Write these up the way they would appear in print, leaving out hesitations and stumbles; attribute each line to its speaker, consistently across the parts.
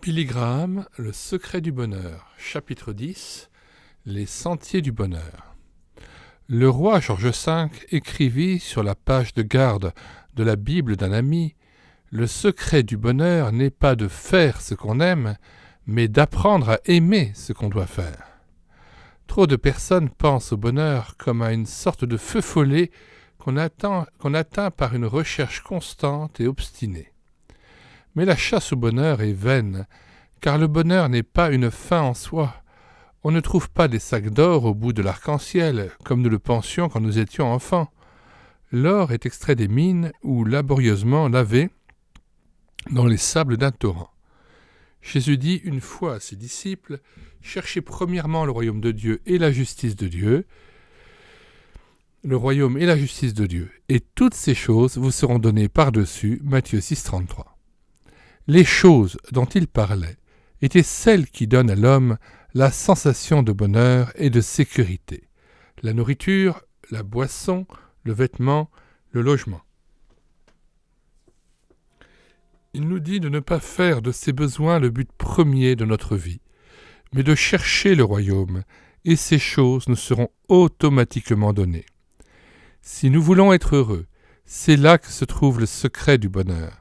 Speaker 1: Billy Graham, Le secret du bonheur, chapitre 10, Les sentiers du bonheur. Le roi George V écrivit sur la page de garde de la Bible d'un ami « Le secret du bonheur n'est pas de faire ce qu'on aime, mais d'apprendre à aimer ce qu'on doit faire. » Trop de personnes pensent au bonheur comme à une sorte de feu follet qu'on atteint par une recherche constante et obstinée. Mais la chasse au bonheur est vaine, car le bonheur n'est pas une fin en soi. On ne trouve pas des sacs d'or au bout de l'arc-en-ciel, comme nous le pensions quand nous étions enfants. L'or est extrait des mines ou laborieusement lavé dans les sables d'un torrent. Jésus dit une fois à ses disciples « Cherchez premièrement le royaume de Dieu et la justice de Dieu, et toutes ces choses vous seront données par-dessus. » Matthieu 6, 33. Les choses dont il parlait étaient celles qui donnent à l'homme la sensation de bonheur et de sécurité. La nourriture, la boisson, le vêtement, le logement. Il nous dit de ne pas faire de ces besoins le but premier de notre vie, mais de chercher le royaume, et ces choses nous seront automatiquement données. Si nous voulons être heureux, c'est là que se trouve le secret du bonheur.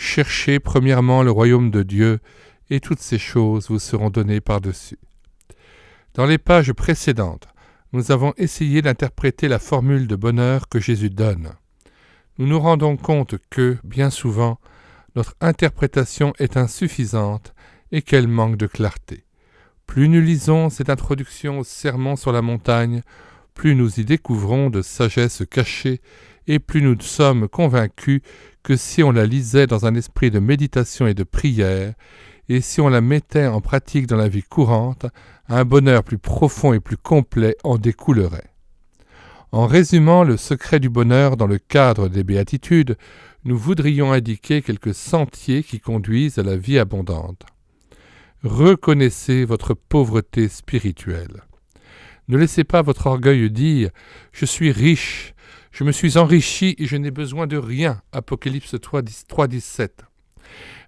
Speaker 1: Cherchez premièrement le royaume de Dieu, et toutes ces choses vous seront données par-dessus. Dans les pages précédentes, nous avons essayé d'interpréter la formule de bonheur que Jésus donne. Nous nous rendons compte que, bien souvent, notre interprétation est insuffisante et qu'elle manque de clarté. Plus nous lisons cette introduction au sermon sur la montagne, plus nous y découvrons de sagesse cachée et plus nous sommes convaincus que si on la lisait dans un esprit de méditation et de prière, et si on la mettait en pratique dans la vie courante, un bonheur plus profond et plus complet en découlerait. En résumant le secret du bonheur dans le cadre des béatitudes, nous voudrions indiquer quelques sentiers qui conduisent à la vie abondante. Reconnaissez votre pauvreté spirituelle. Ne laissez pas votre orgueil dire « Je suis riche, je me suis enrichi et je n'ai besoin de rien » Apocalypse 3,17.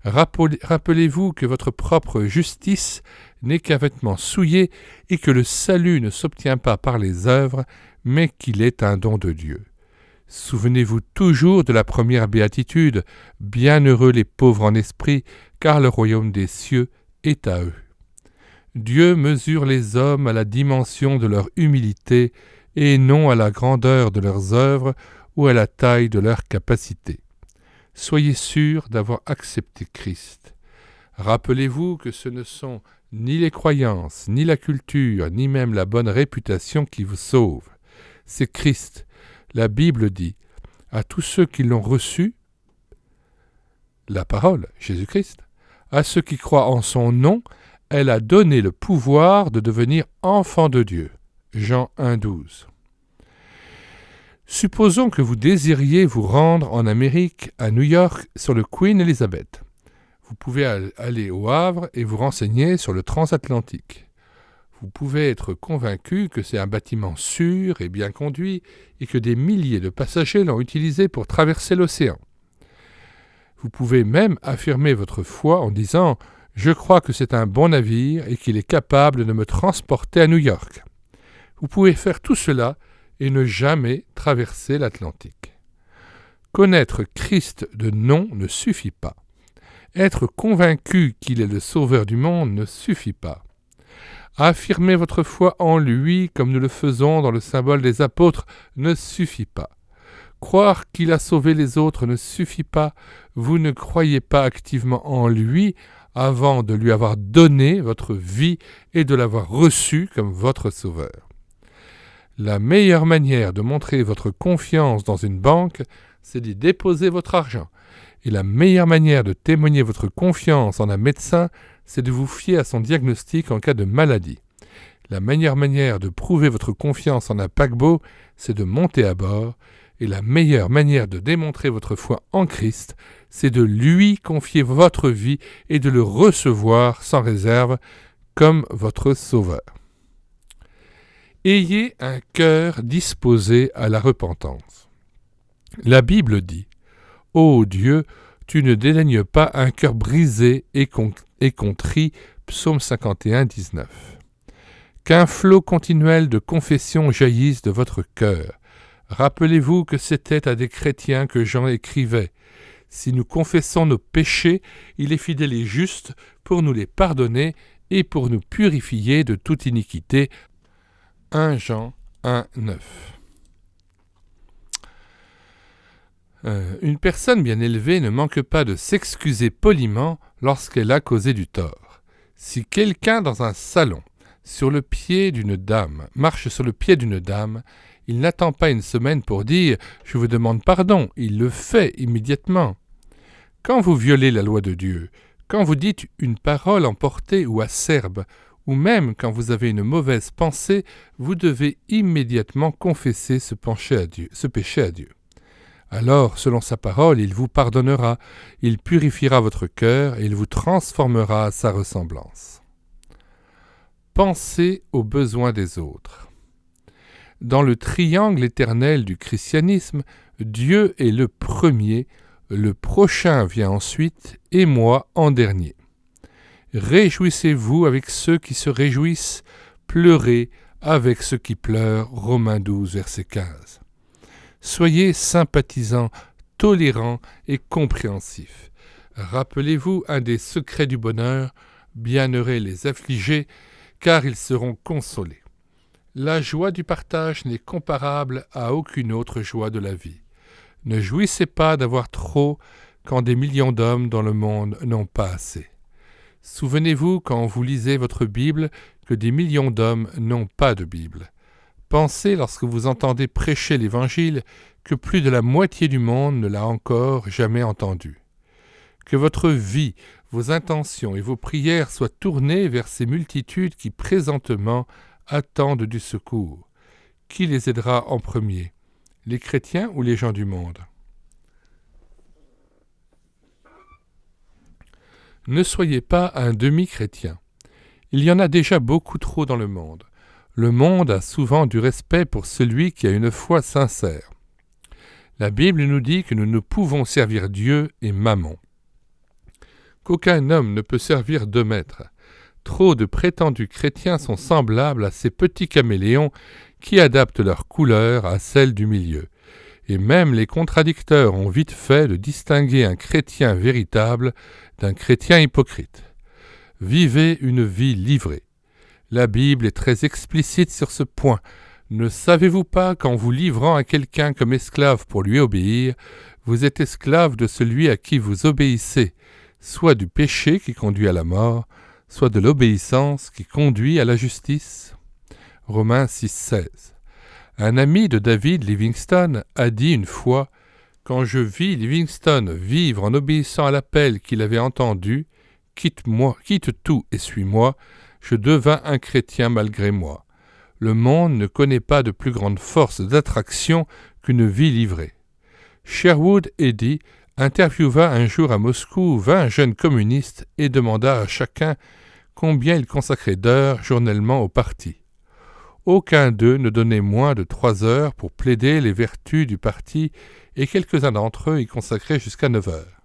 Speaker 1: Rappelez-vous que votre propre justice n'est qu'un vêtement souillé et que le salut ne s'obtient pas par les œuvres, mais qu'il est un don de Dieu. Souvenez-vous toujours de la première béatitude, « Bienheureux les pauvres en esprit, car le royaume des cieux est à eux. » Dieu mesure les hommes à la dimension de leur humilité et non à la grandeur de leurs œuvres ou à la taille de leurs capacités. Soyez sûrs d'avoir accepté Christ. Rappelez-vous que ce ne sont ni les croyances, ni la culture, ni même la bonne réputation qui vous sauvent. C'est Christ. La Bible dit à tous ceux qui l'ont reçu, la parole, Jésus-Christ, à ceux qui croient en son nom, elle a donné le pouvoir de devenir enfants de Dieu. Jean 1,12. Supposons que vous désiriez vous rendre en Amérique, à New York, sur le Queen Elizabeth. Vous pouvez aller au Havre et vous renseigner sur le transatlantique. Vous pouvez être convaincu que c'est un bâtiment sûr et bien conduit et que des milliers de passagers l'ont utilisé pour traverser l'océan. Vous pouvez même affirmer votre foi en disant « Je crois que c'est un bon navire et qu'il est capable de me transporter à New York. » Vous pouvez faire tout cela et ne jamais traverser l'Atlantique. Connaître Christ de nom ne suffit pas. Être convaincu qu'il est le sauveur du monde ne suffit pas. Affirmer votre foi en lui, comme nous le faisons dans le symbole des apôtres, ne suffit pas. Croire qu'il a sauvé les autres ne suffit pas. Vous ne croyez pas activement en lui avant de lui avoir donné votre vie et de l'avoir reçu comme votre sauveur. La meilleure manière de montrer votre confiance dans une banque, c'est d'y déposer votre argent. Et la meilleure manière de témoigner votre confiance en un médecin, c'est de vous fier à son diagnostic en cas de maladie. La meilleure manière de prouver votre confiance en un paquebot, c'est de monter à bord. Et la meilleure manière de démontrer votre foi en Christ, c'est de lui confier votre vie et de le recevoir sans réserve comme votre sauveur. Ayez un cœur disposé à la repentance. La Bible dit « Ô Dieu, tu ne dédaignes pas un cœur brisé et et contrit, psaume 51, 19. Qu'un flot continuel de confession jaillisse de votre cœur. Rappelez-vous que c'était à des chrétiens que Jean écrivait. Si nous confessons nos péchés, il est fidèle et juste pour nous les pardonner et pour nous purifier de toute iniquité. 1 Jean 1, 9. Une personne bien élevée ne manque pas de s'excuser poliment lorsqu'elle a causé du tort. Si quelqu'un dans un salon, marche sur le pied d'une dame, il n'attend pas une semaine pour dire « Je vous demande pardon », il le fait immédiatement. Quand vous violez la loi de Dieu, quand vous dites une parole emportée ou acerbe, ou même quand vous avez une mauvaise pensée, vous devez immédiatement confesser ce péché à Dieu. Alors, selon sa parole, il vous pardonnera, il purifiera votre cœur et il vous transformera à sa ressemblance. Pensez aux besoins des autres. Dans le triangle éternel du christianisme, Dieu est le premier, le prochain vient ensuite et moi en dernier. Réjouissez-vous avec ceux qui se réjouissent, pleurez avec ceux qui pleurent. Romains 12, verset 15. Soyez sympathisants, tolérants et compréhensifs. Rappelez-vous un des secrets du bonheur, bienheureux les affligés, car ils seront consolés. La joie du partage n'est comparable à aucune autre joie de la vie. Ne jouissez pas d'avoir trop quand des millions d'hommes dans le monde n'ont pas assez. Souvenez-vous quand vous lisez votre Bible que des millions d'hommes n'ont pas de Bible. Pensez lorsque vous entendez prêcher l'Évangile que plus de la moitié du monde ne l'a encore jamais entendu. Que votre vie, vos intentions et vos prières soient tournées vers ces multitudes qui présentement attendent du secours. Qui les aidera en premier, les chrétiens ou les gens du monde ? Ne soyez pas un demi-chrétien. Il y en a déjà beaucoup trop dans le monde. Le monde a souvent du respect pour celui qui a une foi sincère. La Bible nous dit que nous ne pouvons servir Dieu et Mammon. Qu'aucun homme ne peut servir deux maîtres. Trop de prétendus chrétiens sont semblables à ces petits caméléons qui adaptent leur couleur à celle du milieu. Et même les contradicteurs ont vite fait de distinguer un chrétien véritable d'un chrétien hypocrite. Vivez une vie livrée. La Bible est très explicite sur ce point. Ne savez-vous pas qu'en vous livrant à quelqu'un comme esclave pour lui obéir, vous êtes esclave de celui à qui vous obéissez, soit du péché qui conduit à la mort, soit de l'obéissance qui conduit à la justice ? Romains 6,16. Un ami de David Livingstone a dit une fois « Quand je vis Livingstone vivre en obéissant à l'appel qu'il avait entendu, quitte tout et suis-moi, je devins un chrétien malgré moi. Le monde ne connaît pas de plus grande force d'attraction qu'une vie livrée. » Sherwood Eddy interviewa un jour à Moscou 20 jeunes communistes et demanda à chacun combien ils consacraient d'heures journellement au parti. Aucun d'eux ne donnait moins de 3 heures pour plaider les vertus du parti et quelques-uns d'entre eux y consacraient jusqu'à 9 heures.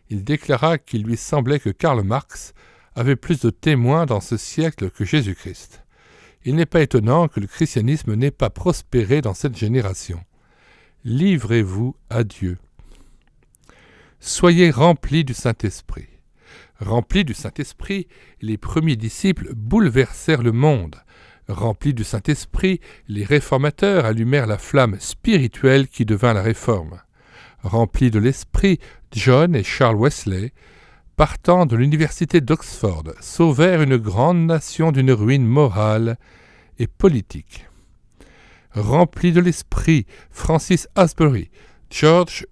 Speaker 1: Il déclara qu'il lui semblait que Karl Marx avait plus de témoins dans ce siècle que Jésus-Christ. Il n'est pas étonnant que le christianisme n'ait pas prospéré dans cette génération. Livrez-vous à Dieu. Soyez remplis du Saint-Esprit. Remplis du Saint-Esprit, les premiers disciples bouleversèrent le monde. Remplis du Saint-Esprit, les réformateurs allumèrent la flamme spirituelle qui devint la Réforme. Remplis de l'Esprit, John et Charles Wesley, partant de l'université d'Oxford, sauvèrent une grande nation d'une ruine morale et politique. Remplis de l'Esprit, Francis Asbury, George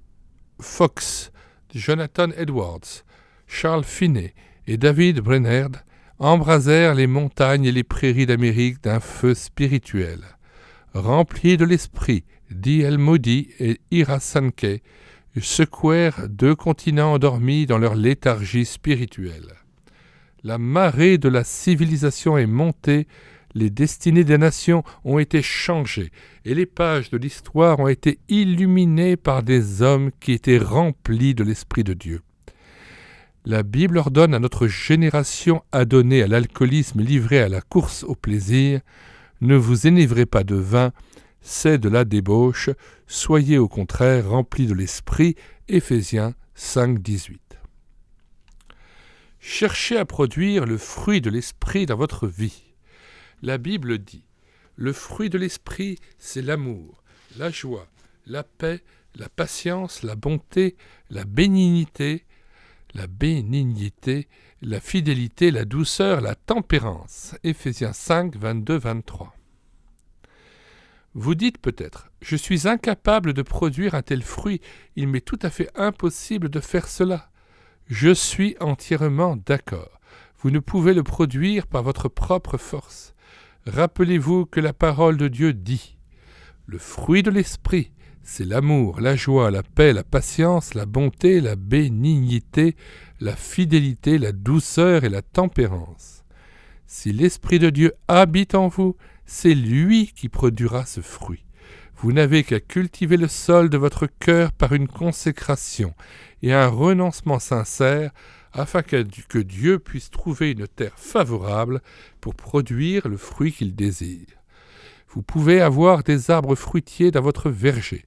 Speaker 1: Fox, Jonathan Edwards, Charles Finney et David Brainerd embrasèrent les montagnes et les prairies d'Amérique d'un feu spirituel. Remplis de l'Esprit, D.L. Moody et Ira Sankey secouèrent 2 continents endormis dans leur léthargie spirituelle. La marée de la civilisation est montée, les destinées des nations ont été changées et les pages de l'histoire ont été illuminées par des hommes qui étaient remplis de l'Esprit de Dieu. La Bible ordonne à notre génération adonnée à l'alcoolisme, livrée à la course au plaisir, « Ne vous enivrez pas de vin, c'est de la débauche, soyez au contraire remplis de l'esprit » Éphésiens 5, 18. Cherchez à produire le fruit de l'esprit dans votre vie. La Bible dit « Le fruit de l'esprit, c'est l'amour, la joie, la paix, la patience, la bonté, la bénignité, la fidélité, la douceur, la tempérance. » Éphésiens 5, 22, 23. Vous dites peut-être « Je suis incapable de produire un tel fruit, il m'est tout à fait impossible de faire cela. » Je suis entièrement d'accord. Vous ne pouvez le produire par votre propre force. Rappelez-vous que la parole de Dieu dit « Le fruit de l'esprit, c'est l'amour, la joie, la paix, la patience, la bonté, la bénignité, la fidélité, la douceur et la tempérance. Si l'Esprit de Dieu habite en vous, c'est lui qui produira ce fruit. Vous n'avez qu'à cultiver le sol de votre cœur par une consécration et un renoncement sincère afin que Dieu puisse trouver une terre favorable pour produire le fruit qu'il désire. Vous pouvez avoir des arbres fruitiers dans votre verger,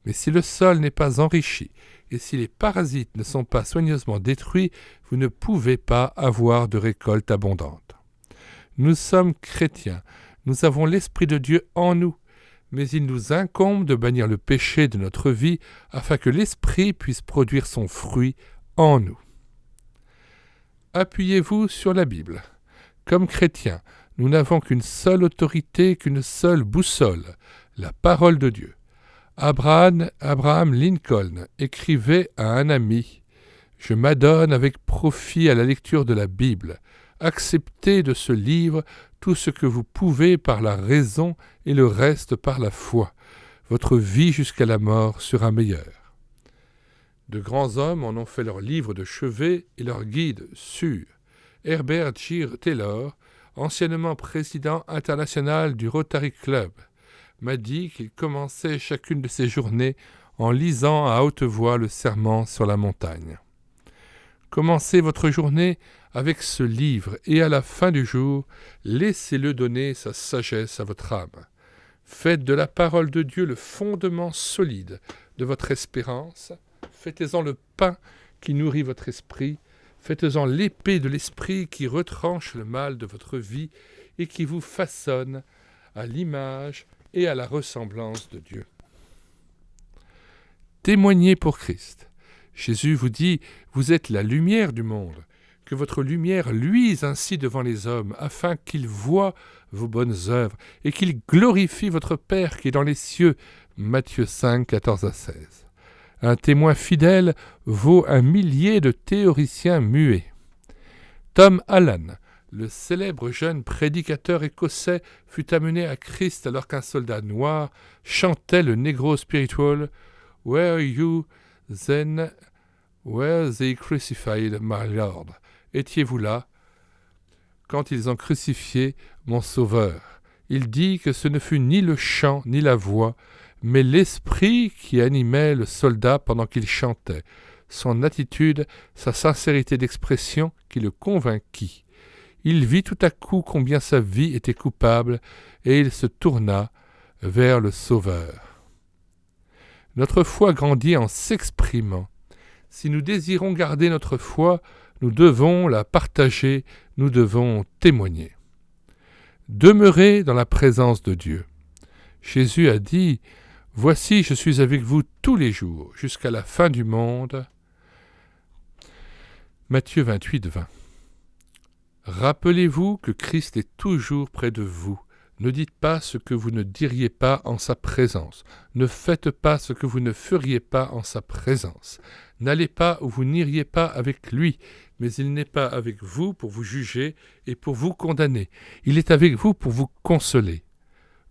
Speaker 1: mais si le sol n'est pas enrichi et si les parasites ne sont pas soigneusement détruits, vous ne pouvez pas avoir de récolte abondante. Nous sommes chrétiens, nous avons l'Esprit de Dieu en nous, mais il nous incombe de bannir le péché de notre vie afin que l'Esprit puisse produire son fruit en nous. Appuyez-vous sur la Bible. Comme chrétiens, nous n'avons qu'une seule autorité, qu'une seule boussole, la parole de Dieu. Abraham Lincoln écrivait à un ami « Je m'adonne avec profit à la lecture de la Bible. Acceptez de ce livre tout ce que vous pouvez par la raison et le reste par la foi. Votre vie jusqu'à la mort sera meilleure. » De grands hommes en ont fait leur livre de chevet et leur guide sûr. Herbert G. Taylor, anciennement président international du Rotary Club, m'a dit qu'il commençait chacune de ses journées en lisant à haute voix le serment sur la montagne. Commencez votre journée avec ce livre et à la fin du jour, laissez-le donner sa sagesse à votre âme. Faites de la parole de Dieu le fondement solide de votre espérance. Faites-en le pain qui nourrit votre esprit. Faites-en l'épée de l'esprit qui retranche le mal de votre vie et qui vous façonne à l'image et à la ressemblance de Dieu. Témoignez pour Christ. Jésus vous dit « Vous êtes la lumière du monde ». Que votre lumière luise ainsi devant les hommes, afin qu'ils voient vos bonnes œuvres et qu'ils glorifient votre Père qui est dans les cieux. Matthieu 5, 14 à 16. Un témoin fidèle vaut 1 millier de théoriciens muets. Tom Allan, le célèbre jeune prédicateur écossais, fut amené à Christ alors qu'un soldat noir chantait le Negro Spiritual « Were you then where they crucified my Lord ?» Étiez-vous là quand ils ont crucifié mon Sauveur? Il dit que ce ne fut ni le chant ni la voix, mais l'esprit qui animait le soldat pendant qu'il chantait, son attitude, sa sincérité d'expression qui le convainquit. Il vit tout à coup combien sa vie était coupable et il se tourna vers le Sauveur. Notre foi grandit en s'exprimant. Si nous désirons garder notre foi, nous devons la partager, nous devons témoigner. Demeurez dans la présence de Dieu. Jésus a dit « Voici, je suis avec vous tous les jours, jusqu'à la fin du monde. » Matthieu 28, 20. Rappelez-vous que Christ est toujours près de vous. Ne dites pas ce que vous ne diriez pas en sa présence. Ne faites pas ce que vous ne feriez pas en sa présence. N'allez pas où vous n'iriez pas avec lui, mais il n'est pas avec vous pour vous juger et pour vous condamner. Il est avec vous pour vous consoler,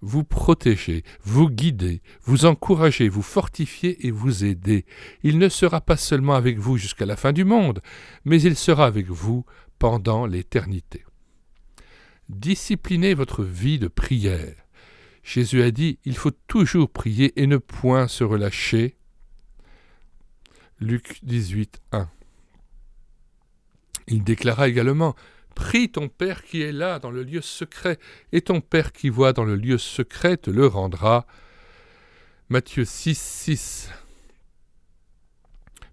Speaker 1: vous protéger, vous guider, vous encourager, vous fortifier et vous aider. Il ne sera pas seulement avec vous jusqu'à la fin du monde, mais il sera avec vous pendant l'éternité. Disciplinez votre vie de prière. Jésus a dit « Il faut toujours prier et ne point se relâcher » Luc 18, 1. Il déclara également « Prie ton Père qui est là dans le lieu secret, et ton Père qui voit dans le lieu secret te le rendra. » Matthieu 6, 6.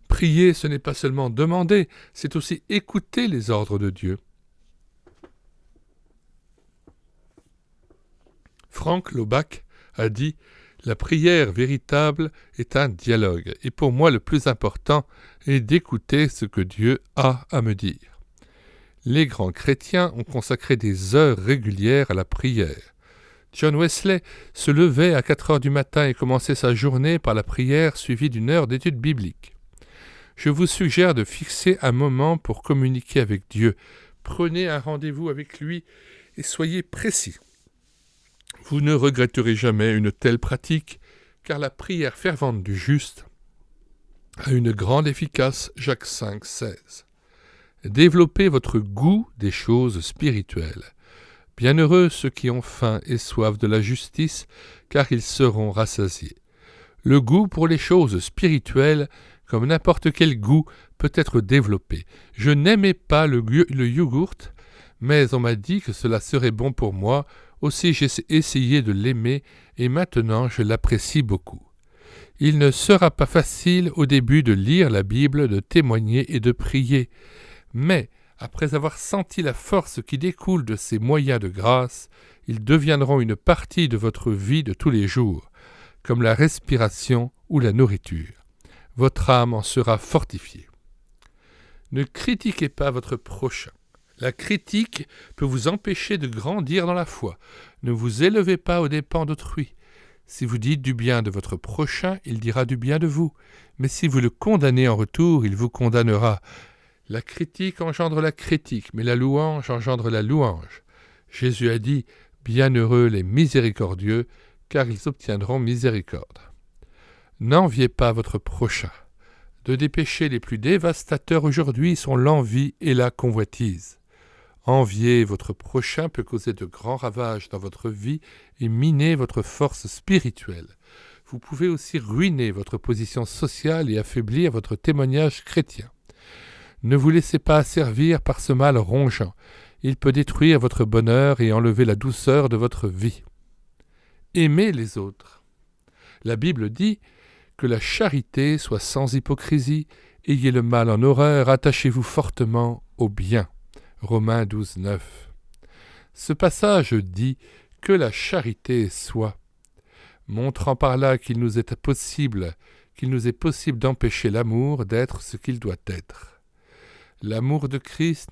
Speaker 1: Prier, ce n'est pas seulement demander, c'est aussi écouter les ordres de Dieu. Frank Laubach a dit « La prière véritable est un dialogue, et pour moi le plus important est d'écouter ce que Dieu a à me dire. » Les grands chrétiens ont consacré des heures régulières à la prière. John Wesley se levait à 4 heures du matin et commençait sa journée par la prière suivie d'une heure d'étude biblique. Je vous suggère de fixer un moment pour communiquer avec Dieu. Prenez un rendez-vous avec lui et soyez précis. Vous ne regretterez jamais une telle pratique, car la prière fervente du juste a une grande efficace. Jacques 5, 16. Développez votre goût des choses spirituelles. Bienheureux ceux qui ont faim et soif de la justice, car ils seront rassasiés. Le goût pour les choses spirituelles, comme n'importe quel goût, peut être développé. Je n'aimais pas le yogourt, mais on m'a dit que cela serait bon pour moi, aussi j'ai essayé de l'aimer et maintenant je l'apprécie beaucoup. Il ne sera pas facile au début de lire la Bible, de témoigner et de prier, mais après avoir senti la force qui découle de ces moyens de grâce, ils deviendront une partie de votre vie de tous les jours, comme la respiration ou la nourriture. Votre âme en sera fortifiée. Ne critiquez pas votre prochain. La critique peut vous empêcher de grandir dans la foi. Ne vous élevez pas aux dépens d'autrui. Si vous dites du bien de votre prochain, il dira du bien de vous. Mais si vous le condamnez en retour, il vous condamnera. La critique engendre la critique, mais la louange engendre la louange. Jésus a dit « Bienheureux les miséricordieux, car ils obtiendront miséricorde. » N'enviez pas votre prochain. Deux des péchés les plus dévastateurs aujourd'hui sont l'envie et la convoitise. Envier votre prochain peut causer de grands ravages dans votre vie et miner votre force spirituelle. Vous pouvez aussi ruiner votre position sociale et affaiblir votre témoignage chrétien. Ne vous laissez pas asservir par ce mal rongeant. Il peut détruire votre bonheur et enlever la douceur de votre vie. Aimez les autres. La Bible dit que la charité soit sans hypocrisie, ayez le mal en horreur, attachez-vous fortement au bien. Romains 12, 9. Ce passage dit que la charité soit, montrant par là qu'il nous est possible d'empêcher l'amour d'être ce qu'il doit être. L'amour de Christ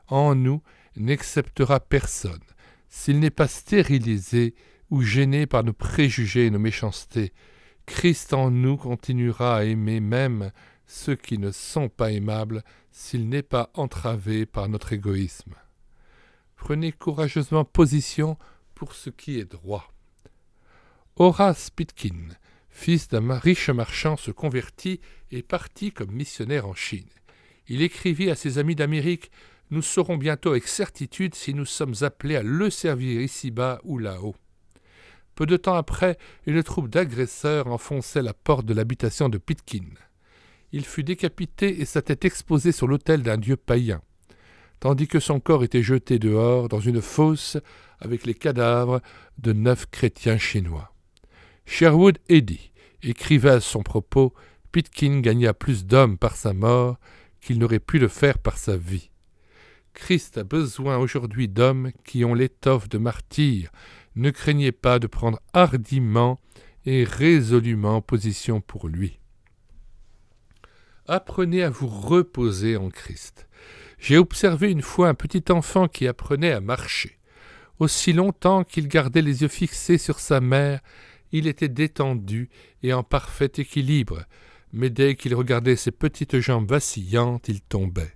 Speaker 1: en nous n'acceptera personne, s'il n'est pas stérilisé ou gêné par nos préjugés et nos méchancetés. Christ en nous continuera à aimer même ceux qui ne sont pas aimables, s'il n'est pas entravé par notre égoïsme. Prenez courageusement position pour ce qui est droit. Horace Pitkin, fils d'un riche marchand, se convertit et partit comme missionnaire en Chine. Il écrivit à ses amis d'Amérique « Nous saurons bientôt avec certitude si nous sommes appelés à le servir ici-bas ou là-haut. » Peu de temps après, une troupe d'agresseurs enfonçait la porte de l'habitation de Pitkin. Il fut décapité et sa tête exposée sur l'autel d'un dieu païen, tandis que son corps était jeté dehors dans une fosse avec les cadavres de 9 chrétiens chinois. Sherwood Eddy écrivait à son propos « Pitkin gagna plus d'hommes par sa mort qu'il n'aurait pu le faire par sa vie. » Christ a besoin aujourd'hui d'hommes qui ont l'étoffe de martyrs. Ne craignez pas de prendre hardiment et résolument position pour lui. Apprenez à vous reposer en Christ. J'ai observé une fois un petit enfant qui apprenait à marcher. Aussi longtemps qu'il gardait les yeux fixés sur sa mère, il était détendu et en parfait équilibre, mais dès qu'il regardait ses petites jambes vacillantes, il tombait.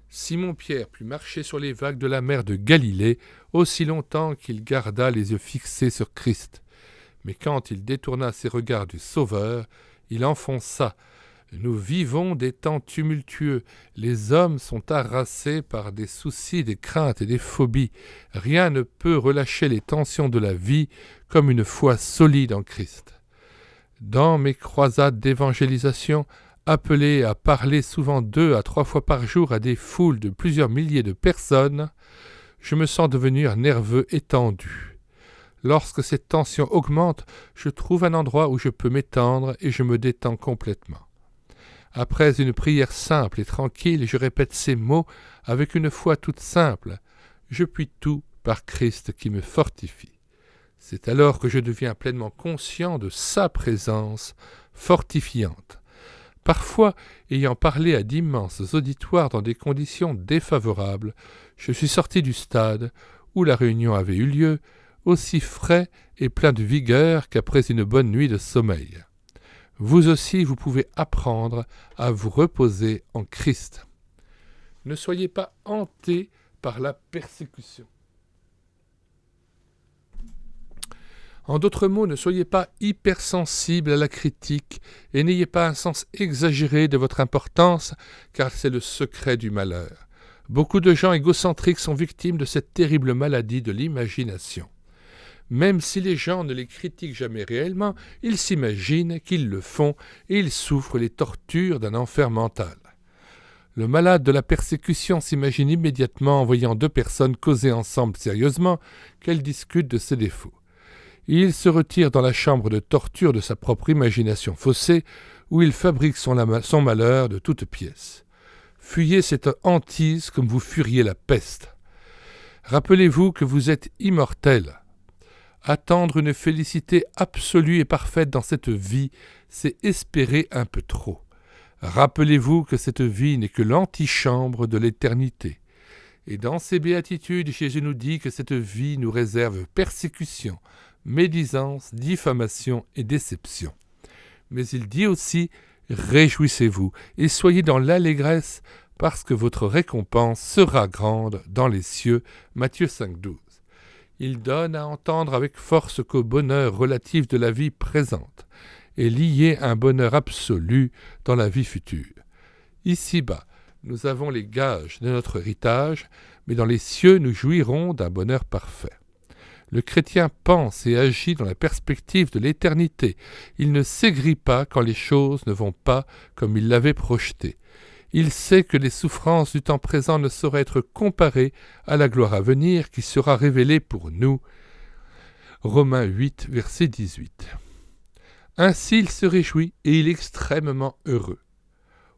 Speaker 1: Simon-Pierre put marcher sur les vagues de la mer de Galilée aussi longtemps qu'il garda les yeux fixés sur Christ. Mais quand il détourna ses regards du Sauveur, il enfonça. Nous vivons des temps tumultueux. Les hommes sont harassés par des soucis, des craintes et des phobies. Rien ne peut relâcher les tensions de la vie comme une foi solide en Christ. Dans mes croisades d'évangélisation, appelé à parler souvent 2 à 3 fois par jour à des foules de plusieurs milliers de personnes, je me sens devenir nerveux et tendu. Lorsque cette tension augmente, je trouve un endroit où je peux m'étendre et je me détends complètement. Après une prière simple et tranquille, je répète ces mots avec une foi toute simple. Je puis tout par Christ qui me fortifie. C'est alors que je deviens pleinement conscient de sa présence fortifiante. Parfois, ayant parlé à d'immenses auditoires dans des conditions défavorables, je suis sorti du stade où la réunion avait eu lieu, aussi frais et plein de vigueur qu'après une bonne nuit de sommeil. Vous aussi, vous pouvez apprendre à vous reposer en Christ. Ne soyez pas hantés par la persécution. En d'autres mots, ne soyez pas hypersensible à la critique et n'ayez pas un sens exagéré de votre importance, car c'est le secret du malheur. Beaucoup de gens égocentriques sont victimes de cette terrible maladie de l'imagination. Même si les gens ne les critiquent jamais réellement, ils s'imaginent qu'ils le font et ils souffrent les tortures d'un enfer mental. Le malade de la persécution s'imagine immédiatement en voyant 2 personnes causer ensemble sérieusement qu'elles discutent de ses défauts. Il se retire dans la chambre de torture de sa propre imagination faussée, où il fabrique son malheur de toutes pièces. Fuyez cette hantise comme vous fuyeriez la peste. Rappelez-vous que vous êtes immortel. Attendre une félicité absolue et parfaite dans cette vie, c'est espérer un peu trop. Rappelez-vous que cette vie n'est que l'antichambre de l'éternité. Et dans ces béatitudes, Jésus nous dit que cette vie nous réserve persécution, médisance, diffamation et déception. Mais il dit aussi « Réjouissez-vous et soyez dans l'allégresse parce que votre récompense sera grande dans les cieux. » Matthieu 5,12. Il donne à entendre avec force qu'au bonheur relatif de la vie présente est lié un bonheur absolu dans la vie future. Ici-bas, nous avons les gages de notre héritage, mais dans les cieux nous jouirons d'un bonheur parfait. Le chrétien pense et agit dans la perspective de l'éternité. Il ne s'aigrit pas quand les choses ne vont pas comme il l'avait projeté. Il sait que les souffrances du temps présent ne sauraient être comparées à la gloire à venir qui sera révélée pour nous. Romains 8, verset 18. Ainsi il se réjouit et il est extrêmement heureux.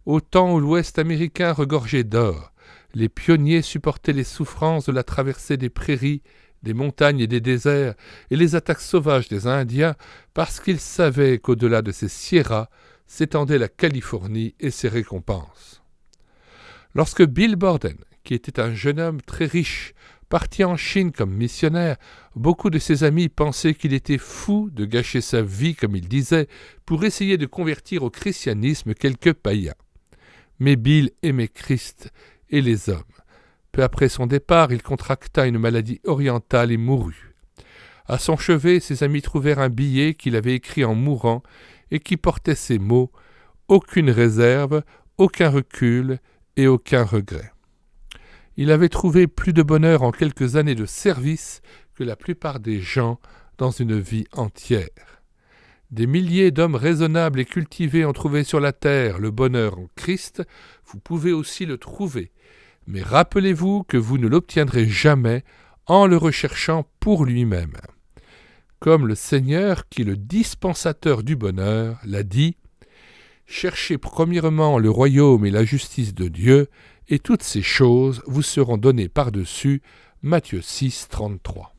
Speaker 1: Au temps où l'Ouest américain regorgeait d'or, les pionniers supportaient les souffrances de la traversée des prairies, des montagnes et des déserts, et les attaques sauvages des Indiens, parce qu'ils savaient qu'au-delà de ces sierras s'étendait la Californie et ses récompenses. Lorsque Bill Borden, qui était un jeune homme très riche, partit en Chine comme missionnaire, beaucoup de ses amis pensaient qu'il était fou de gâcher sa vie, comme il disait, pour essayer de convertir au christianisme quelques païens. Mais Bill aimait Christ et les hommes. Peu après son départ, il contracta une maladie orientale et mourut. À son chevet, ses amis trouvèrent un billet qu'il avait écrit en mourant et qui portait ces mots « Aucune réserve, aucun recul et aucun regret ». Il avait trouvé plus de bonheur en quelques années de service que la plupart des gens dans une vie entière. Des milliers d'hommes raisonnables et cultivés ont trouvé sur la terre le bonheur en Christ, vous pouvez aussi le trouver. Mais rappelez-vous que vous ne l'obtiendrez jamais en le recherchant pour lui-même. Comme le Seigneur, qui est le dispensateur du bonheur, l'a dit, « Cherchez premièrement le royaume et la justice de Dieu, et toutes ces choses vous seront données par-dessus. » Matthieu 6, 33.